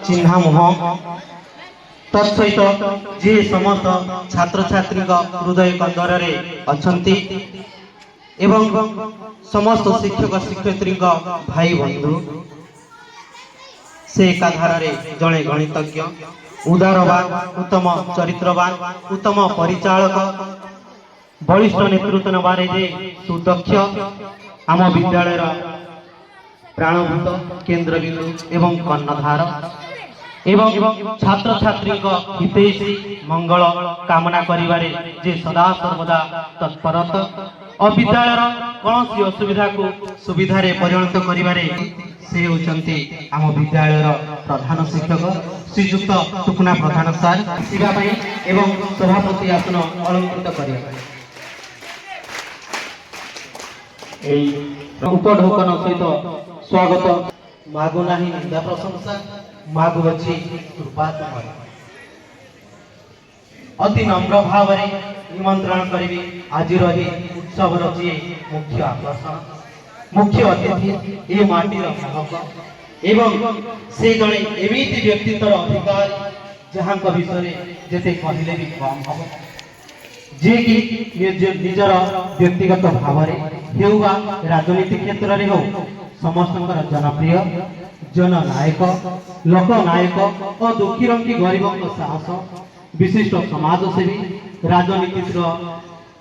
चिन्हा मुह तत्सहित जे समस्त छात्र छात्री हृदय कंदर अछंती एवं समस्त शिक्षक शिक्षयित्री भाई बंधु से एकाधार जड़े गणितज्ञ उदारवान उत्तम चरित्रवान उत्तम परिचालक बलिष्ठ नेतृत्व नबारे जे सुदक्ष आम विद्यालय प्राणभूत केन्द्रबिंदु एवं कर्णधार एवं छात्र छात्री हितैषी मंगल कामना करिवारे जे सदा सर्वदा तत्परत और विद्यालय कौन असुविधा को सुविधा परिणत करिवारे से होचंती आम विद्यालय प्रधान शिक्षक श्रीजुक्त टुकुना प्रधान सार शिवाई एवं सभापति आसन अलंकृत करिया उपढोकन सहित स्वागत मागुना निंदा प्रशंसा मागु अछि कृपात अति नम्र भाव निमंत्रण करी आज रही उत्सव जी मुख्य आकर्षण मुख्य अतिथि ये माटीर महक एवं से जड़े एमती व्यक्तित्वर अधिकारी जहाँ विषय जिते कहले भी कम हम जे कि निजर व्यक्तिगत भाव राजनीति क्षेत्र में हो समस्त जनप्रिय जननायक लोकनायक और दुखी रंगी गरीबों साहस विशिष्ट समाजसेवी राजनीति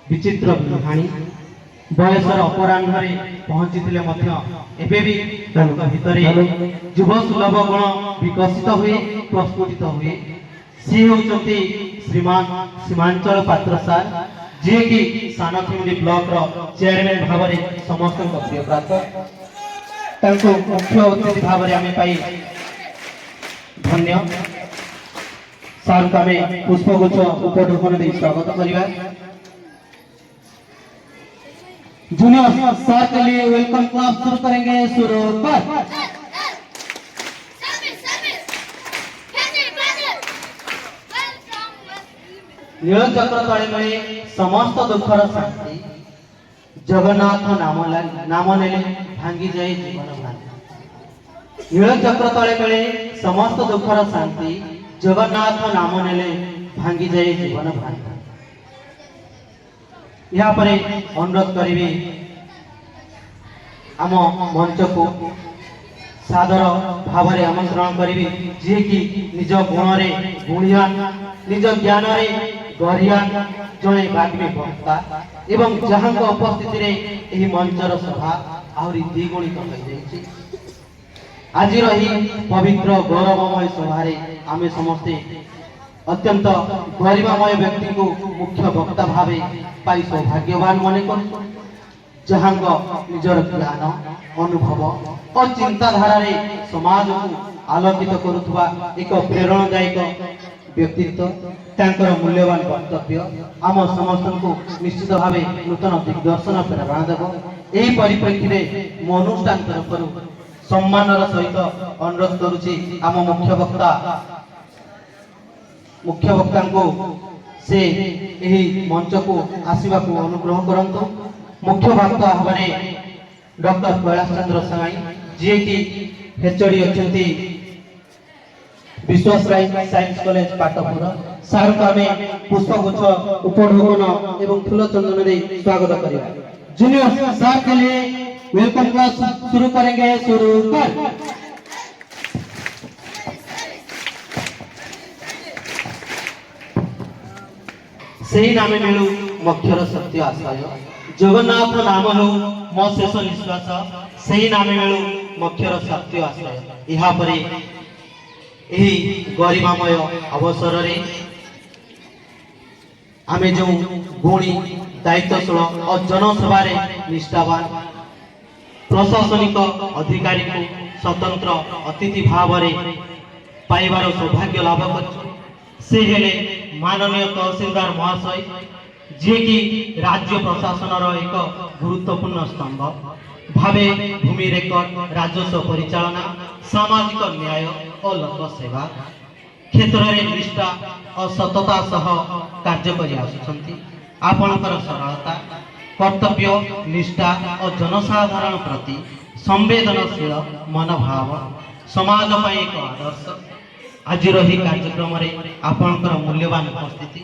विचित्र विहाणी बयसर अपराह्न पहुंची भितर युव सुलभ गुण विकसित हुए प्रस्फुटित हुए सी होती श्रीमान सीमांचल पात्र सार जे कि सानखिमुंडी ब्लॉक चेयरमैन भाव समस्त प्रिय प्राप्त मुख्य अतिथि भाव में पाई धन्य सार को आम पुष्पगुच्छ उपढोकन दे स्वागत करवा जूनियर सर के लिए वेलकम क्लास शुरू करेंगे शुरू पर नील चक्र तले में समस्त दुखर शांति जगन्नाथ नाम नेले भांगी जाए जीवन भ्रांति नील चक्र तले में समस्त दुखर शांति जगन्नाथ नाम नेले भांगी जाए जीवन भ्रांति यहाँ पर अनुरोध करी आम मंच को सादर भाव आमंत्रण करी जी कि निज गुण गुणियान निज ज्ञान गरियान जड़े बाग्मी वक्ता एवं जहाँ उपस्थिति मंचर शोभा आहरी द्विगुणित आज पवित्र गौरवमय सभारे आमे समस्ते अत्यंत गरिमामय व्यक्ति को मुख्य वक्ता भावे पाई सौभाग्यवान मन कर जहाँ निजर ज्ञान अनुभव और चिंताधारा समाज को आलोकित करुवा एक प्रेरणादायक व्यक्तित्व तांकर मूल्यवान वक्तव्य आम समस्त को निश्चित भाव नूतन दिग्दर्शन प्रेरणा देव यही परिप्रेक्षी में मो अनुष्ठान तरफ सम्मानर सहित अनुरोध करुच्ची आम मुख्य वक्ता को से यही मंच को आसवा को अनुग्रह करंतु मुख्य वक्ता भाव डॉक्टर कैलाश चंद्र साई जी की हेचडी अच्छी विश्वास राय साइंस कॉलेज पाटपुर सार को आम पुष्पगुच्छ उपढोकन एवं फूल चंदन दे स्वागत करिया जूनियर सर के लिए वेलकम क्लास शुरू करेंगे शुरू कर सही नाम मिलू मक्षर सत्य आशय जगन्नाथ नाम हो मो शेष निश्वास सही नाम मिलू मक्षर सत्य आशय यहाँ पर गरिमामय अवसर आम जो गुणी दायित्वशील और जनसेवा निष्ठावान प्रशासनिक अधिकारी को स्वतंत्र अतिथि भाव पाइबार सौभाग्य लाभ कर माननीय तहसीलदार महाशय जे कि राज्य प्रशासन एक गुरुत्वपूर्ण स्तंभ भावे भूमि रेकर्ड राजस्व परिचालना सामाजिक न्याय और लोक सेवा क्षेत्र में निष्ठा और सतता सह कार्य कर आपणकर सरलता कर्तव्य निष्ठा और जनसाधारण प्रति संवेदनशील मनोभाव समाज एक आदर्श ଆଜିର ଏହି କାର୍ଯ୍ୟକ୍ରମରେ ଆପଣଙ୍କର ମୂଲ୍ୟବାନ ଉପସ୍ଥିତି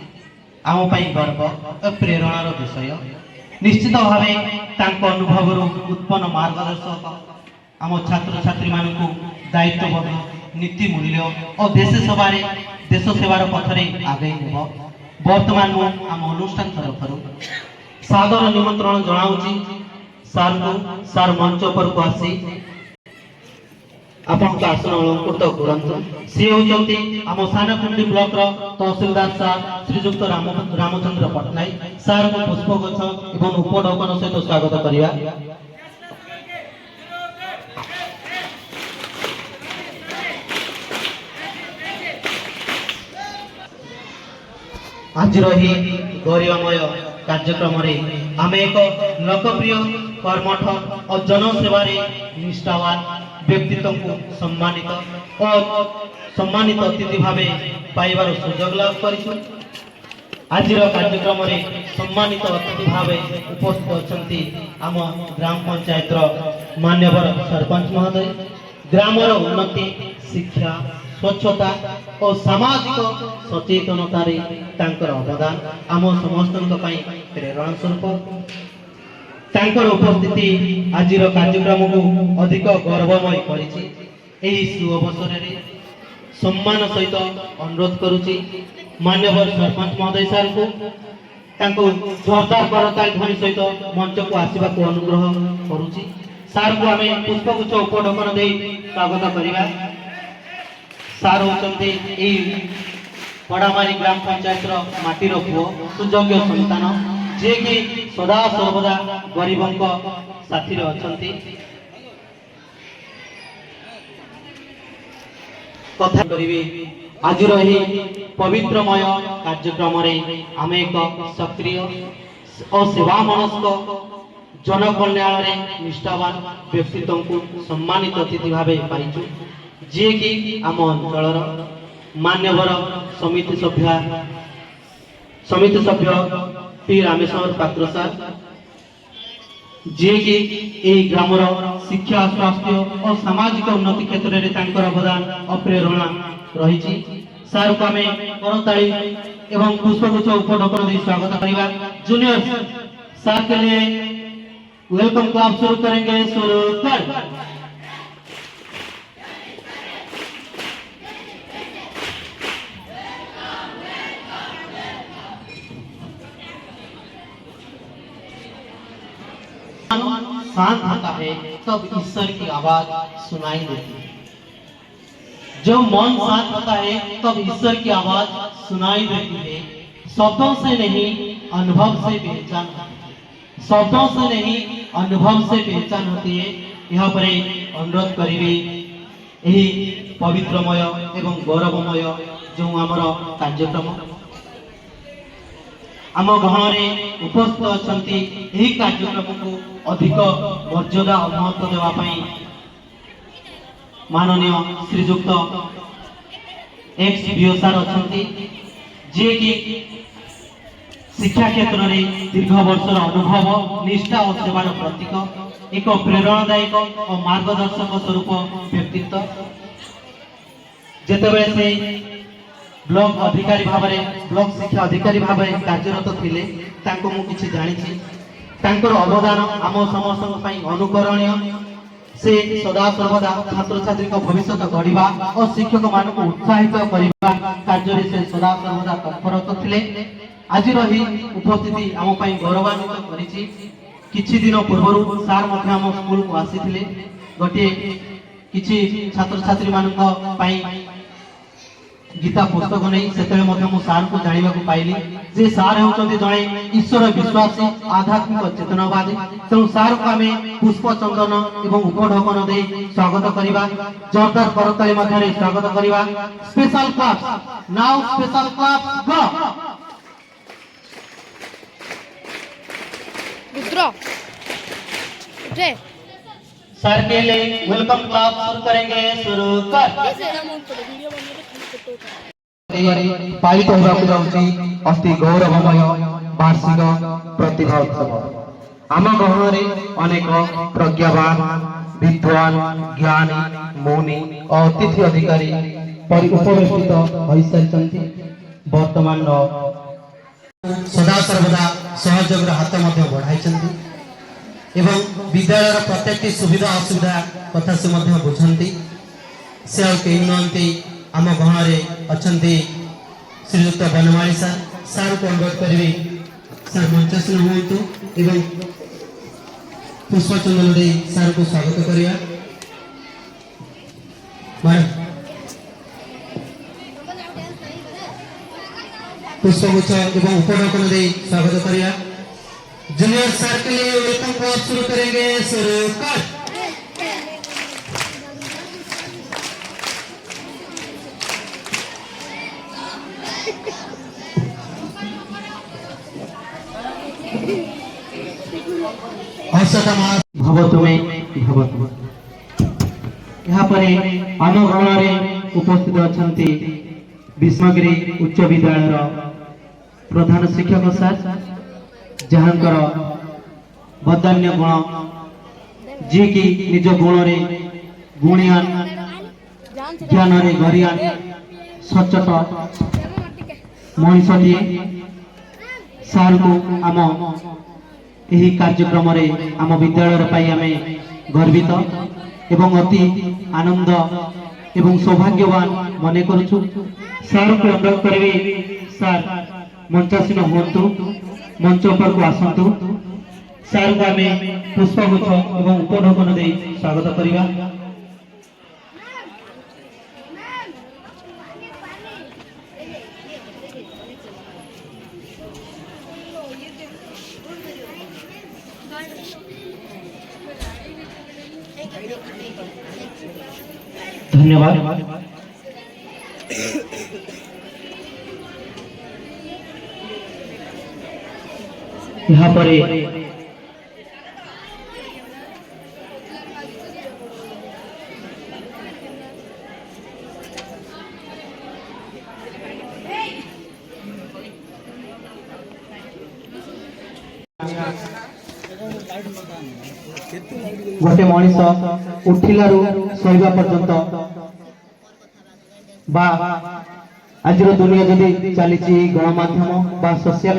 ଆମ ପାଇଁ ଗର୍ବ ଓ ପ୍ରେରଣାର ବିଷୟ। ନିଶ୍ଚିତ ଭାବେ ତାଙ୍କ ଅନୁଭବରୁ ଉତ୍ପନ୍ନ ମାର୍ଗଦର୍ଶକ ଆମ ଛାତ୍ରଛାତ୍ରୀମାନଙ୍କୁ ଦାୟିତ୍ୱବୋଧ, ନୀତି ମୂଲ୍ୟ ଓ ଦେଶ ସେବାର ପଥରେ ଆଗେଇ ନେବ। ବର୍ତ୍ତମାନ ମୁଁ ଆମ ଅନୁଷ୍ଠାନ ତରଫରୁ ସାଦର ନିମନ୍ତ୍ରଣ ଜଣାଉଛି ସାର୍ ମଞ୍ଚ ଉପରକୁ ଆସି ଆପଣଙ୍କ ଆସନ ଅଳଙ୍କୃତ କରନ୍ତୁ। ସେ ହେଉଛନ୍ତି ଆମ ସାନଖୁଣ୍ଡି ବ୍ଲକର ତହସିଲଦାର ସାର୍ ଶ୍ରୀଯୁକ୍ତ ରାମଚନ୍ଦ୍ର ପଟ୍ଟନାୟକ। ସାର୍ଙ୍କୁ ପୁଷ୍ପଗଛ ଏବଂ ଉପଢୌକନ ସହିତ ସ୍ୱାଗତ କରିବା। ଆଜିର ଏହି ଗରିମାମୟ କାର୍ଯ୍ୟକ୍ରମରେ ଆମେ ଏକ ଲୋକପ୍ରିୟ କର୍ମଠ ଓ ଜନସେବାରେ ନିଷ୍ଠାବାନ ବ୍ୟକ୍ତିତ୍ୱଙ୍କୁ ସମ୍ମାନିତ ଅତିଥି ଭାବେ ପାଇବାର ସୁଯୋଗ ଲାଭ କରିଛୁ। ଆଜିର କାର୍ଯ୍ୟକ୍ରମରେ ସମ୍ମାନିତ ଅତିଥି ଭାବେ ଉପସ୍ଥିତ ଅଛନ୍ତି ଆମ ଗ୍ରାମ ପଞ୍ଚାୟତର ମାନ୍ୟବର ସରପଞ୍ଚ ମହୋଦୟ। ଗ୍ରାମର ଉନ୍ନତି, ଶିକ୍ଷା, ସ୍ୱଚ୍ଛତା ଓ ସାମାଜିକ ସଚେତନତାରେ ତାଙ୍କର ଅବଦାନ ଆମ ସମସ୍ତଙ୍କ ପାଇଁ ପ୍ରେରଣା ସ୍ୱରୂପ। ତାଙ୍କର ଉପସ୍ଥିତି ଆଜିର କାର୍ଯ୍ୟକ୍ରମକୁ ଅଧିକ ଗୌରବମୟ କରିଛି। ଏହି ସୁଅବସରରେ ସମ୍ମାନ ସହିତ ଅନୁରୋଧ କରୁଛି ମାନ୍ୟବର ସରପଞ୍ଚ ମହୋଦୟ ସାର୍ଙ୍କୁ ତାଙ୍କୁ ଜୋରଦାର କରତାଳି ଧ୍ୱନି ସହିତ ମଞ୍ଚକୁ ଆସିବାକୁ ଅନୁଗ୍ରହ କରୁଛି। ସାର୍ଙ୍କୁ ଆମେ ପୁଷ୍ପଗୁଚ୍ଛ ଉପଢୌକନ ଦେଇ ସ୍ୱାଗତ କରିବା। ସାର୍ ହେଉଛନ୍ତି ଏହି ପଡ଼ାମାରୀ ଗ୍ରାମ ପଞ୍ଚାୟତର ମାଟିର ପୁଅ, ସୁଯୋଗ୍ୟ ସନ୍ତାନ, ଯିଏକି ସଦା ସର୍ବଦା ଗରିବଙ୍କ ସାଥିରେ ଅଛନ୍ତି। କଥା କରିବି ଆଜିର ଏହି ପବିତ୍ରମୟ କାର୍ଯ୍ୟକ୍ରମରେ ଆମେ ଏକ ସକ୍ରିୟ ଓ ସେବାମନସ୍କ ଜନକଲ୍ୟାଣରେ ନିଷ୍ଠାବାନ ବ୍ୟକ୍ତିତ୍ୱଙ୍କୁ ସମ୍ମାନିତ ଅତିଥି ଭାବେ ପାଇଛୁ, ଯିଏକି ଆମ ଅଞ୍ଚଳର ମାନ୍ୟବର ସମିତି ସଭ୍ୟ ପି ରାମେଶ୍ୱର ପାତ୍ର ସାର୍, ଯିଏକି ଏହି ଗ୍ରାମର ଶିକ୍ଷା, ସ୍ୱାସ୍ଥ୍ୟ ଓ ସାମାଜିକ ଉନ୍ନତି କ୍ଷେତ୍ରରେ ତାଙ୍କର ଅବଦାନ ଅପ୍ରେରଣା ରହିଛି। ସାର୍ଙ୍କୁ ଆମେ କରତାଳି एवं पुष्पगुच्छ उपढौकन दी स्वागत करेंगे। जूनियर सर के लिए वेलकम क्लास शुरू करेंगे। शुरू कर शांत होता है तब ईश्वर की आवाज सुनाई देती है। जब मन शांत होता है तब ईश्वर की आवाज सुनाई देती है। शब्दों से नहीं अनुभव से पहचान होती है। शब्दों से नहीं अनुभव से पहचान होती है। यहाँ पर अनुरोध करी यही पवित्रमय एवं गौरवमय जो आमर कार्यक्रम आम गहन उपस्थित अच्छा कार्यक्रम को अधिक मर्यादा और महत्व देवाई माननीय श्रीजुक्त एक्स बीओ सार अच्छा जी की शिक्षा क्षेत्र में दीर्घ वर्षर अनुभव निष्ठा और सेवार प्रतीक एक प्रेरणादायक और मार्गदर्शक स्वरूप व्यक्तित्व जेतेबेले से ब्लॉक अधिकारी भाव ब्लॉक शिक्षा अधिकारी भाव कार्यरत थिले तांको मु किछि जानिछि। तांकर अवदान आम समस्त अनुकरणीय। से सदा सर्वदा छात्र छात्री भविष्य गढ़ा और शिक्षक मान उत्साहित करने कार्य से सदा सर्वदा तत्परत थिले। आज उपस्थिति आम गौरवान्वित करिछि। किछि दिन पूर्व सार आम स्कूल को आसी गोटे किछि छात्र छात्री मान गीता पुस्तक नहीं से सार को जानवा पाइली जे सार होती जड़े ईश्वर विश्वासी आध्यात्मिक चेतनावादी। तेणु सार को आम पुष्प चंदन एवं उपढौकन दे स्वागत करवा। जोरदार करताली मध्य स्वागत करवा। Special class now special class go sir के लिए वेलकम क्लास शुरू करेंगे। शुरू कर पालित अति गौरवमय वार्षिक प्रतिभा उत्सव। आम गहन अनेक प्रज्ञावान विद्वान ज्ञानी मौनी और अतिथि अधिकारी उपवेशित हो सारी वर्तमान सदा सर्वदा सहयोग हाथ बढ़ाई एवं विद्यालय प्रत्येक सुविधा असुविधा कथा से बुझंती से कहीं नुहति आम गहन अच्छा श्रीयुक्त बनमाली सार को अनुरोध करी सार मंचासन हूँ एवं पुष्पचंदन दे सार को स्वागत करिया पुष्पगुच्छ एवं उपढौकन दे स्वागत करिया। जूनियर सार के लिए वेलकम को आप शुरू करेंगे। शुरू कर भवतु में भवतु यहाँ पर आम गण उपस्थित अच्छा विष्णुगिरी उच्च विद्यालय प्रधान शिक्षक सार जहाँकर बदान्य गुण जी की निज गुण गुणियान ज्ञान गरियान सचट मनीषटीए सार को आम यही कार्यक्रम आम विद्यालय आम गर्वित एवं अति आनंद एवं सौभाग्यवान मन करुचु। सार को अनुरोध करी सार मंचासीन हूँ मंच पर को आसतु सार को आम पुष्पगुच्छ एवं उपढौकन दे स्वागत करवा। धन्यवाद। यहाँ पर गोटे मनीष उठिलारू शोवा पर्यंत बा आज दुनिया जदि चली गणमाध्यम बा सोशल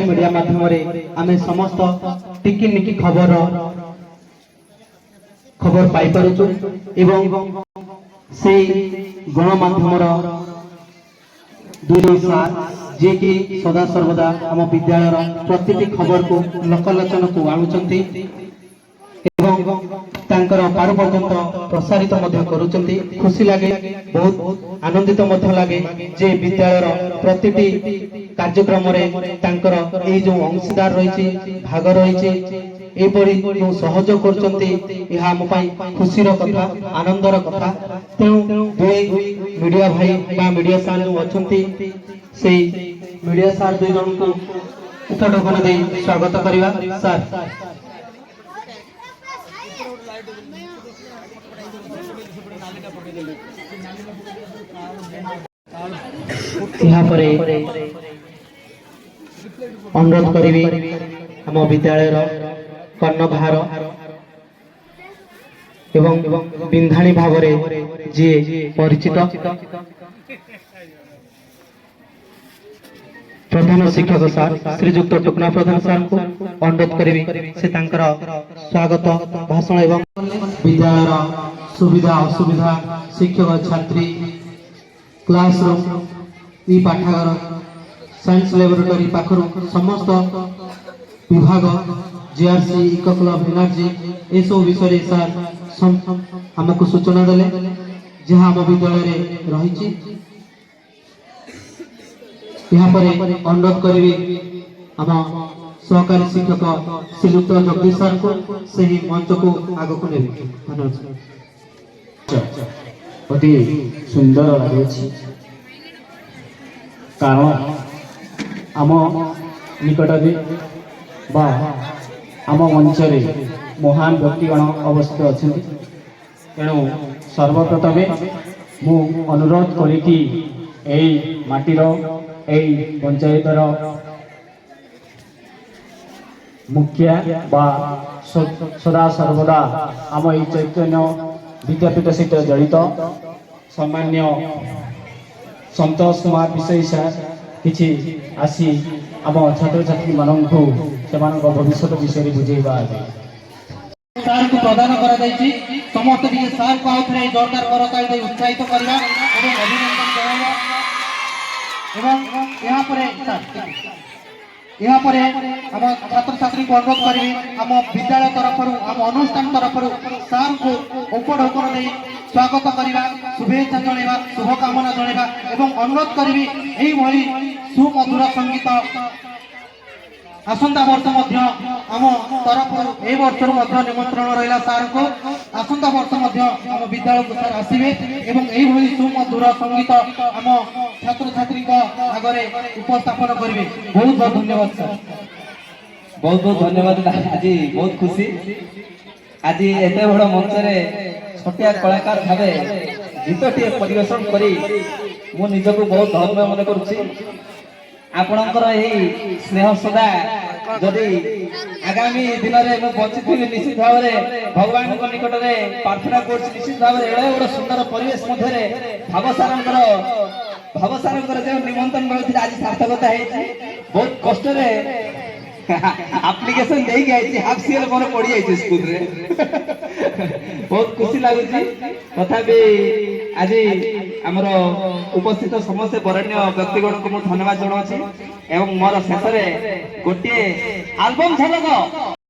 मीडिया माध्यम आम समस्त टिकी निकी खबर पाई पारुचु एवं से गणमाध्यम दुई सार जे कि सदा सर्वदा आम विद्यालय प्रति खबर को लोकलोचन को आणुचंती एवं तांकर पार पर्यंत प्रसारित करुचंती। खुशी लगे बहुत आनंदित लगे जे विद्यालय प्रति कार्यक्रम तांकर ए जो अंशीदार रही भाग रही जो सहयोग करचंती यह आम खुशीर कथा आनंदर कथा। तेणु दुई मीडिया भाई बा मीडिया सार जो अच्छा से मीडिया सार दुई जन को उपढौकन दे स्वागत करवा। सार यहाँ पर अनुरोध करी आम विद्यालय कर्णभार एवं बिंधाणी भाव जी परिचित प्रधान शिक्षक सार श्रीजुक्त टुकना प्रधान सार को अनुरोध करी से स्वागत भाषण एवं विद्यालय सुविधा असुविधा शिक्षक छात्री क्लासरूम ई पाठागार साइंस लैबोरेटरी पाखर समस्त विभाग जीआरसी इको क्लब एनर्जी ए सब विषय सार आमको सूचना देले जहाँ आम विद्यालय रही। यहाँ पर अनुरोध करी आम सहकारी शिक्षक श्रीयुक्त जगदीश सार को सही मंच को आग को ने। अति सुंदर लगे कारण आम निकट बा आम मंच महान व्यक्तिगण अवस्थित अच्छा तेणु सर्वप्रथमे मु अनुरोध करी माटीर पंचायतर मुखिया बा सदा सर्वदा आम चैतन्य विद्यापीठ सहित जड़ित ସମ୍ମାନୀୟ ସନ୍ତୋଷ କୁମାର ବିଷୟୀ ସାର୍ କିଛି ଆସି ଆମ ଛାତ୍ରଛାତ୍ରୀମାନଙ୍କୁ ସେମାନଙ୍କ ଭବିଷ୍ୟତ ବିଷୟରେ ବୁଝେଇବା ଆଜି ସାର୍ଙ୍କୁ ପ୍ରଦାନ କରାଯାଇଛି। ସମସ୍ତେ ଟିକେ ସାର୍ଙ୍କୁ ଆଉ ଥରେ ଜୋରଦାର କରତାଳି ଦେଇ ଉତ୍ସାହିତ କରିବା ଏବଂ ଅଭିନନ୍ଦନ ଜଣାଇବା ଏବଂ ଏହାପରେ ଆମ ଛାତ୍ରଛାତ୍ରୀଙ୍କୁ ଅନୁରୋଧ କରିବି ଆମ ବିଦ୍ୟାଳୟ ତରଫରୁ ଆମ ଅନୁଷ୍ଠାନ ତରଫରୁ ସାର୍ଙ୍କୁ ଉପଢୌକନ ଦେଇ ସ୍ୱାଗତ କରିବା, ଶୁଭେଚ୍ଛା ଜଣାଇବା, ଶୁଭକାମନା ଜଣାଇବା ଏବଂ ଅନୁରୋଧ କରିବି ଏହିଭଳି ସୁମଧୁର ସଙ୍ଗୀତ ଆସନ୍ତା ବର୍ଷ ମଧ୍ୟ ଆମ ତରଫରୁ ଏହି ବର୍ଷରୁ ମଧ୍ୟ ନିମନ୍ତ୍ରଣ ରହିଲା ସାର୍ଙ୍କୁ। ଆସନ୍ତା ବର୍ଷ ମଧ୍ୟ ଆମ ବିଦ୍ୟାଳୟକୁ ସାର୍ ଆସିବେ ଏବଂ ଏହିଭଳି ସୁମଧୁର ସଙ୍ଗୀତ ଆମ ଛାତ୍ରଛାତ୍ରୀଙ୍କ ଆଗରେ ଉପସ୍ଥାପନ କରିବେ। ବହୁତ ବହୁତ ଧନ୍ୟବାଦ ସାର୍। ବହୁତ ବହୁତ ଧନ୍ୟବାଦ। ଆଜି ବହୁତ ଖୁସି ଆଜି ଏତେ ବଡ଼ ମଞ୍ଚରେ ଛୋଟିଆ କଳାକାର ଭାବେ ଗୀତଟିଏ ପରିବେଷଣ କରି ମୁଁ ନିଜକୁ ବହୁତ ଧନ୍ୟ ମନେ କରୁଛି। ଆପଣଙ୍କର ଏହି ସ୍ନେହ ସଦା ଯଦି ଆଗାମୀ ଦିନରେ ମୁଁ ବଞ୍ଚିଥିବି ନିଶ୍ଚିତ ଭାବରେ ଭଗବାନଙ୍କ ନିକଟରେ ପ୍ରାର୍ଥନା କରୁଛି ନିଶ୍ଚିତ ଭାବରେ ଏଡ଼େ ବଡ଼ ସୁନ୍ଦର ପରିବେଶ ମଧ୍ୟରେ ଭାବସାରଙ୍କର ଯେଉଁ ନିମନ୍ତ୍ରଣ ମିଳୁଥିଲା ଆଜି ସାର୍ଥକତା ହେଇଛି। ବହୁତ କଷ୍ଟରେ ଆପ୍ଲିକେସନ ଦେଇକି ଆଇଛି, ହାଫ୍ ସିଏଲ ମୋର ପଡ଼ିଯାଇଛି ସ୍କୁଲରେ। ବହୁତ ଖୁସି ଲାଗୁଛି। ତଥାପି ଆଜି ଆମର ଉପସ୍ଥିତ ସମସ୍ତ ବରେଣ୍ୟ ବ୍ୟକ୍ତିଗଣଙ୍କୁ ମୁଁ ଧନ୍ୟବାଦ ଜଣାଉଛି ଏବଂ ମୋର ଶେଷରେ ଗୋଟିଏ ଆଲବମ୍ ଝଲକ